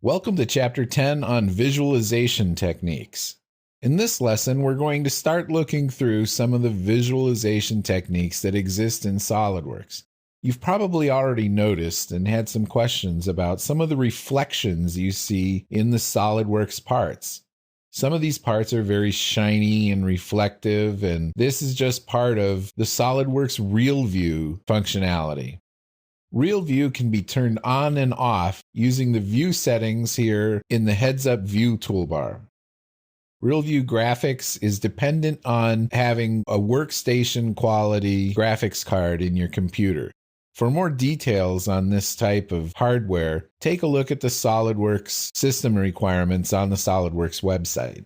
Welcome to Chapter 10 on visualization techniques. In this lesson, we're going to start looking through some of the visualization techniques that exist in SOLIDWORKS. You've probably already noticed and had some questions about some of the reflections you see in the SOLIDWORKS parts. Some of these parts are very shiny and reflective, and this is just part of the SOLIDWORKS Real View functionality. Real View can be turned on and off using the view settings here in the heads-up view toolbar. Real View graphics is dependent on having a workstation quality graphics card in your computer. For more details on this type of hardware, take a look at the SOLIDWORKS system requirements on the SOLIDWORKS website.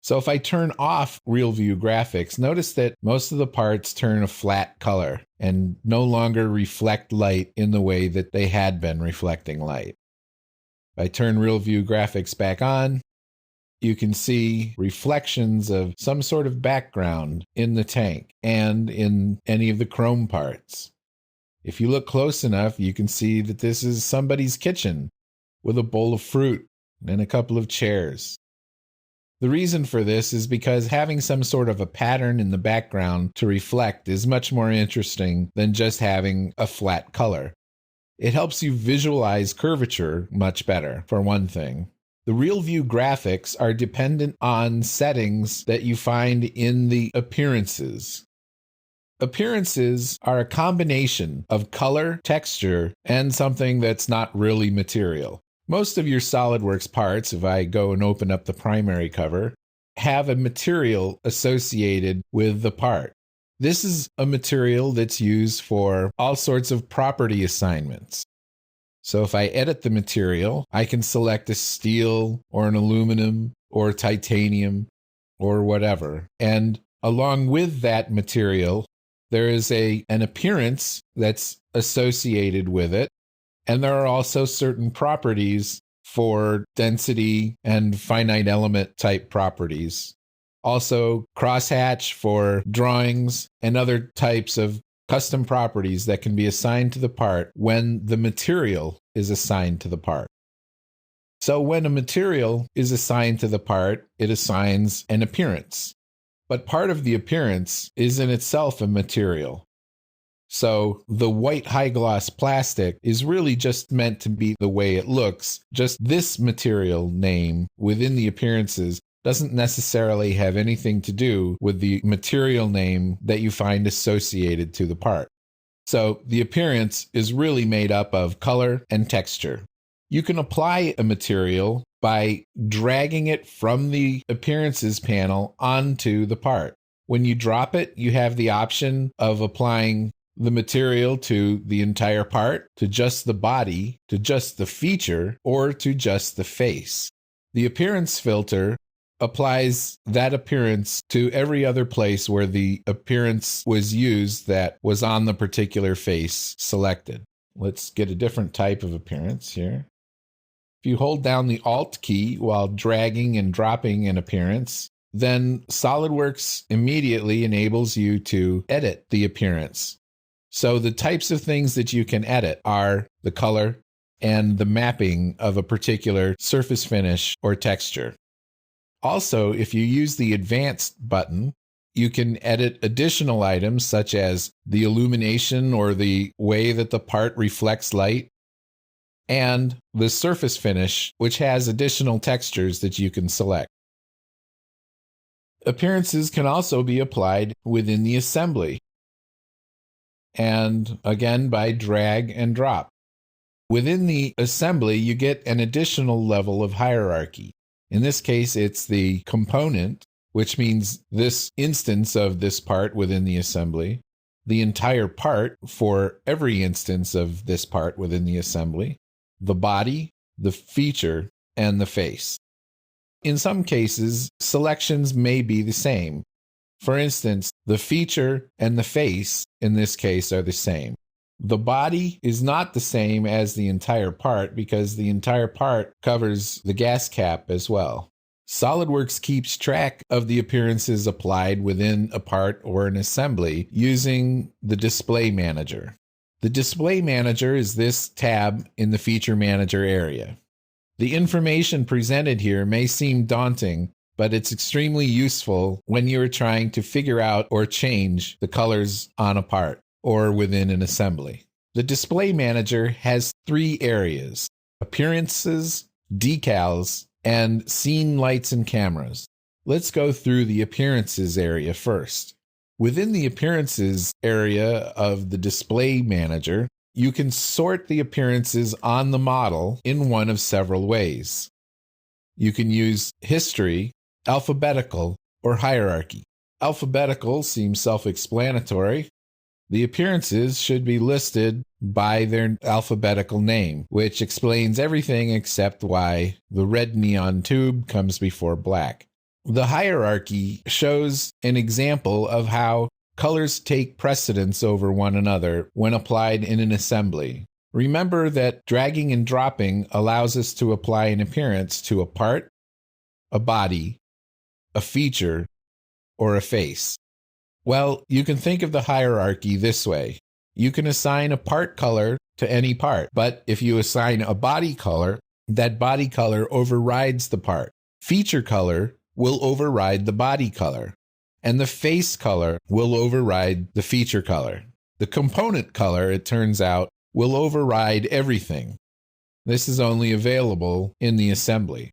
So if I turn off Real View graphics, notice that most of the parts turn a flat color and no longer reflect light in the way that they had been reflecting light. If I turn Real View graphics back on, you can see reflections of some sort of background in the tank and in any of the chrome parts. If you look close enough, you can see that this is somebody's kitchen with a bowl of fruit and a couple of chairs. The reason for this is because having some sort of a pattern in the background to reflect is much more interesting than just having a flat color. It helps you visualize curvature much better, for one thing. The Real View graphics are dependent on settings that you find in the appearances. Appearances are a combination of color, texture, and something that's not really material. Most of your SOLIDWORKS parts, if I go and open up the primary cover, have a material associated with the part. This is a material that's used for all sorts of property assignments. So if I edit the material, I can select a steel or an aluminum or titanium or whatever. And along with that material, there is an appearance that's associated with it. And there are also certain properties for density and finite element type properties. Also, crosshatch for drawings and other types of custom properties that can be assigned to the part when the material is assigned to the part. So when a material is assigned to the part, it assigns an appearance. But part of the appearance is in itself a material. So the white high-gloss plastic is really just meant to be the way it looks. Just this material name within the appearances doesn't necessarily have anything to do with the material name that you find associated to the part. So the appearance is really made up of color and texture. You can apply a material by dragging it from the appearances panel onto the part. When you drop it, you have the option of applying the material to the entire part, to just the body, to just the feature, or to just the face. The appearance filter applies that appearance to every other place where the appearance was used that was on the particular face selected. Let's get a different type of appearance here. If you hold down the Alt key while dragging and dropping an appearance, then SOLIDWORKS immediately enables you to edit the appearance. So the types of things that you can edit are the color and the mapping of a particular surface finish or texture. Also, if you use the Advanced button, you can edit additional items such as the illumination or the way that the part reflects light, and the surface finish, which has additional textures that you can select. Appearances can also be applied within the assembly, and again by drag and drop. Within the assembly, you get an additional level of hierarchy. In this case, it's the component, which means this instance of this part within the assembly, the entire part for every instance of this part within the assembly, the body, the feature, and the face. In some cases, selections may be the same. For instance, the feature and the face, in this case, are the same. The body is not the same as the entire part because the entire part covers the gas cap as well. SOLIDWORKS keeps track of the appearances applied within a part or an assembly using the Display Manager. The Display Manager is this tab in the Feature Manager area. The information presented here may seem daunting, but it's extremely useful when you're trying to figure out or change the colors on a part or within an assembly. The display manager has 3 areas: appearances, decals, and scene lights and cameras. Let's go through the appearances area first. Within the appearances area of the display manager, you can sort the appearances on the model in one of several ways. You can use history, alphabetical, or hierarchy. Alphabetical seems self-explanatory. The appearances should be listed by their alphabetical name, which explains everything except why the red neon tube comes before black. The hierarchy shows an example of how colors take precedence over one another when applied in an assembly. Remember that dragging and dropping allows us to apply an appearance to a part, a body, a feature, or a face. Well, you can think of the hierarchy this way. You can assign a part color to any part, but if you assign a body color, that body color overrides the part. Feature color will override the body color, and the face color will override the feature color. The component color, it turns out, will override everything. This is only available in the assembly.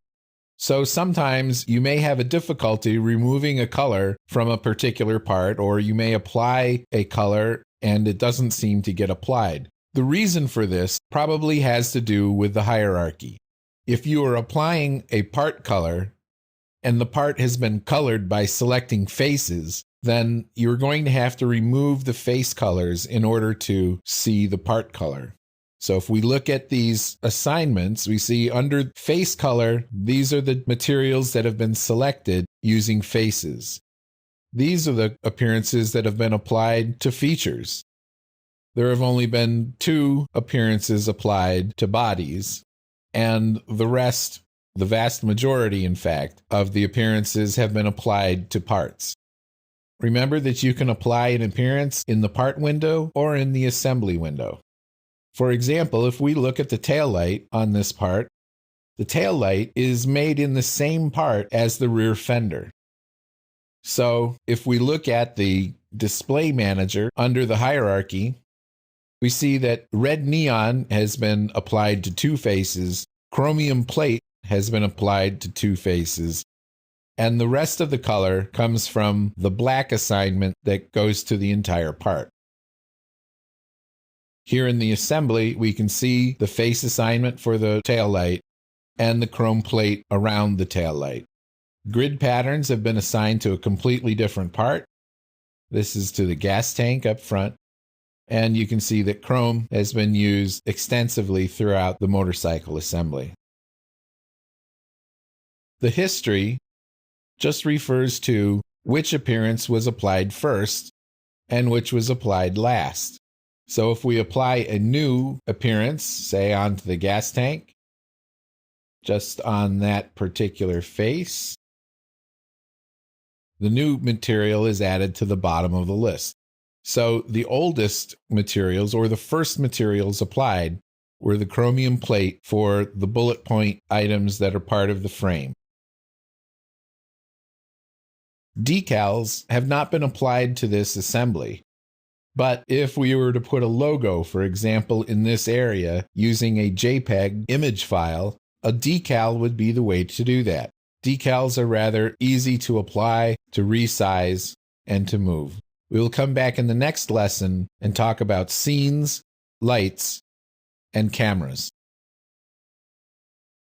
So sometimes you may have a difficulty removing a color from a particular part, or you may apply a color and it doesn't seem to get applied. The reason for this probably has to do with the hierarchy. If you are applying a part color and the part has been colored by selecting faces, then you're going to have to remove the face colors in order to see the part color. So if we look at these assignments, we see under face color, these are the materials that have been selected using faces. These are the appearances that have been applied to features. There have only been 2 appearances applied to bodies, and the rest, the vast majority, in fact, of the appearances have been applied to parts. Remember that you can apply an appearance in the part window or in the assembly window. For example, if we look at the tail light on this part, the tail light is made in the same part as the rear fender. So if we look at the display manager under the hierarchy, we see that red neon has been applied to 2 faces, chromium plate has been applied to 2 faces, and the rest of the color comes from the black assignment that goes to the entire part. Here in the assembly, we can see the face assignment for the tail light and the chrome plate around the tail light. Grid patterns have been assigned to a completely different part. This is to the gas tank up front, and you can see that chrome has been used extensively throughout the motorcycle assembly. The history just refers to which appearance was applied first and which was applied last. So if we apply a new appearance, say onto the gas tank, just on that particular face, the new material is added to the bottom of the list. So the oldest materials, or the first materials applied, were the chromium plate for the bullet point items that are part of the frame. Decals have not been applied to this assembly. But if we were to put a logo, for example, in this area using a JPEG image file, a decal would be the way to do that. Decals are rather easy to apply, to resize, and to move. We will come back in the next lesson and talk about scenes, lights, and cameras.